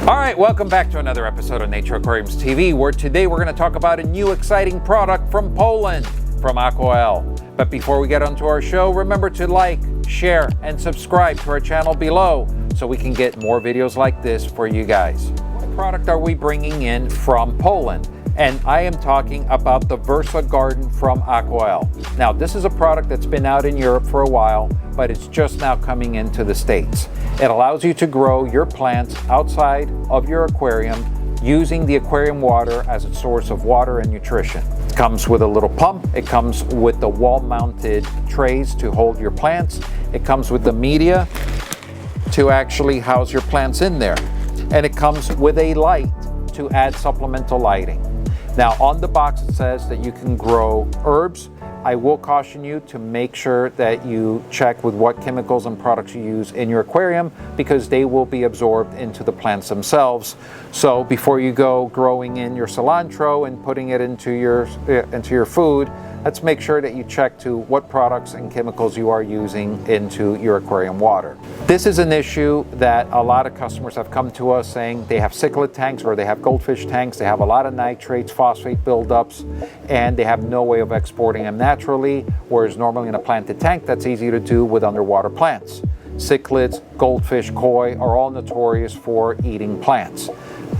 All right, welcome back to another episode of Nature Aquariums TV, where today we're going to talk about a new exciting product from Poland, from Aquael. But before we get onto our show, remember to like, share, and subscribe to our channel below so we can get more videos like this for you guys. What product are we bringing in from Poland? And I am talking about the Versa Garden from Aquael. Now, this is a product that's been out in Europe for a while, but it's just now coming into the States. It allows you to grow your plants outside of your aquarium using the aquarium water as a source of water and nutrition. It comes with a little pump. It comes with the wall-mounted trays to hold your plants. It comes with the media to actually house your plants in there. And it comes with a light to add supplemental lighting. Now, on the box it says that you can grow herbs. I will caution you to make sure that you check with what chemicals and products you use in your aquarium, because they will be absorbed into the plants themselves. So before you go growing in your cilantro and putting it into your food, let's make sure that you check to what products and chemicals you are using into your aquarium water. This is an issue that a lot of customers have come to us saying they have cichlid tanks or they have goldfish tanks. They have a lot of nitrates, phosphate buildups, and they have no way of exporting them naturally, whereas normally in a planted tank, that's easy to do with underwater plants. Cichlids, goldfish, koi are all notorious for eating plants.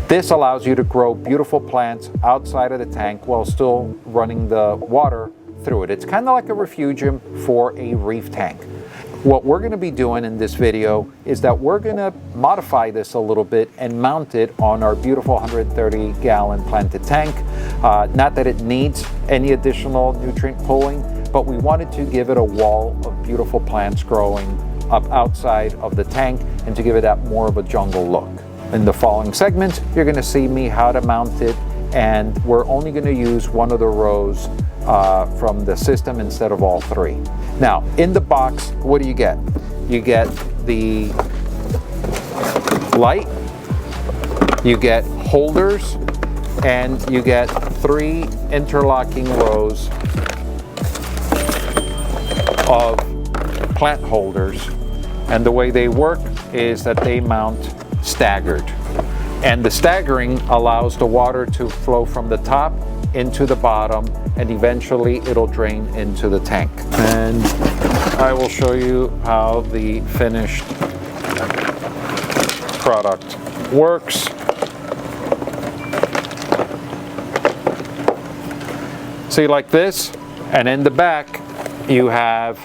This allows you to grow beautiful plants outside of the tank while still running the water through it. It's kind of like a refugium for a reef tank. What we're going to be doing in this video is that we're going to modify this a little bit and mount it on our beautiful 130-gallon planted tank. Not that it needs any additional nutrient pulling, but we wanted to give it a wall of beautiful plants growing up outside of the tank and to give it that more of a jungle look. In the following segments, you're going to see me how to mount it, and we're only going to use one of the rows from the system instead of all three. Now, in the box, what do you get? You get the light, you get holders, and you get 3 interlocking rows of plant holders. And the way they work is that they mount staggered. And the staggering allows the water to flow from the top into the bottom, and eventually it'll drain into the tank. And I will show you how the finished product works. See, like this, and in the back you have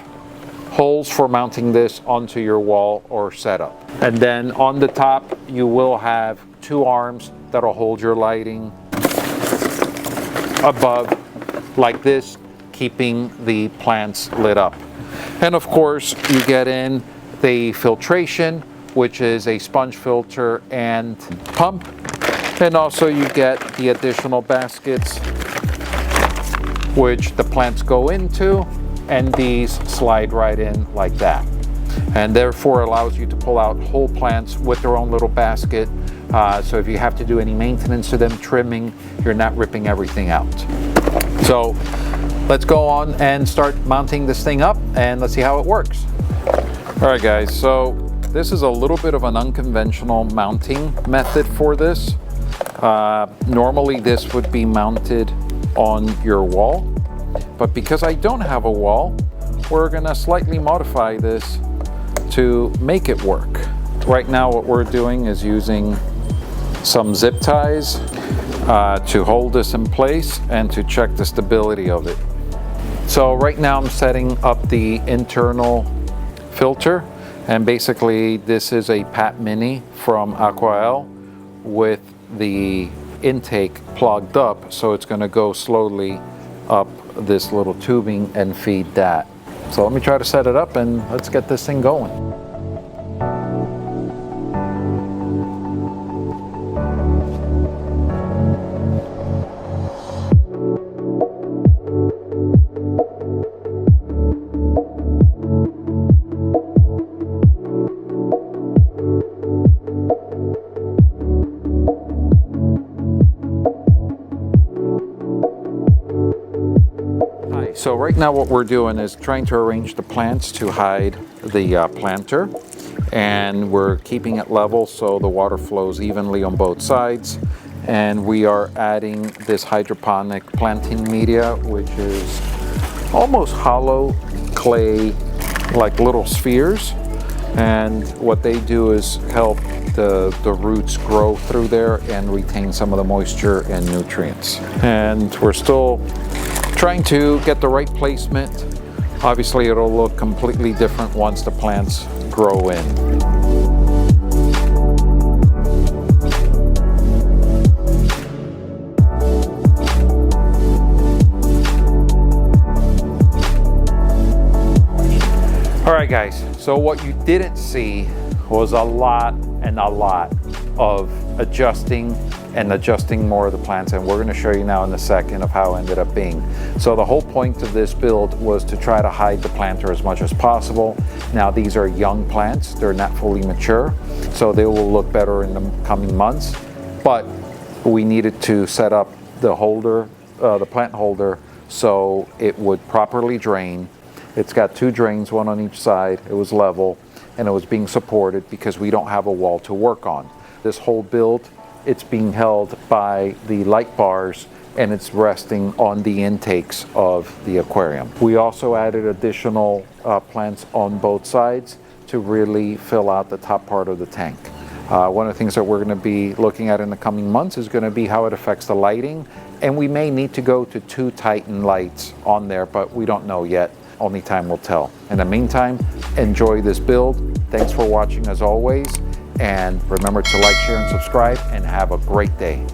holes for mounting this onto your wall or setup. And then on the top you will have 2 arms that'll hold your lighting above like this, keeping the plants lit up. And of course you get in the filtration, which is a sponge filter and pump, and also you get the additional baskets which the plants go into, and these slide right in like that, and therefore allows you to pull out whole plants with their own little basket. So if you have to do any maintenance to them, trimming, you're not ripping everything out. So let's go on and start mounting this thing up, and let's see how it works. All right, guys, so this is a little bit of an unconventional mounting method for this. Normally this would be mounted on your wall, but because I don't have a wall, we're gonna slightly modify this to make it work. Right now what we're doing is using some zip ties to hold this in place and to check the stability of it. So right now I'm setting up the internal filter, and basically this is a Pat Mini from Aquael with the intake plugged up, so it's going to go slowly up this little tubing and feed that. So let me try to set it up and let's get this thing going. So right now what we're doing is trying to arrange the plants to hide the planter. and we're keeping it level so the water flows evenly on both sides. And we are adding this hydroponic planting media, which is almost hollow clay, like little spheres. And what they do is help the roots grow through there and retain some of the moisture and nutrients. And we're still trying to get the right placement. Obviously, it'll look completely different once the plants grow in. All right, guys, so what you didn't see was a lot of adjusting more of the plants, and we're going to show you now in a second of how it ended up being. So the whole point of this build was to try to hide the planter as much as possible. Now these are young plants, they're not fully mature, so they will look better in the coming months, but we needed to set up the holder, the plant holder, so it would properly drain. It's got 2 drains, one on each side. It was level, and it was being supported because we don't have a wall to work on. This whole build, it's being held by the light bars, and it's resting on the intakes of the aquarium. We also added additional plants on both sides to really fill out the top part of the tank. One of the things that we're going to be looking at in the coming months is going to be how it affects the lighting, and we may need to go to 2 Titan lights on there, but we don't know yet. Only time will tell. In the meantime, enjoy this build. Thanks for watching as always, and remember to like, share, and subscribe, and have a great day.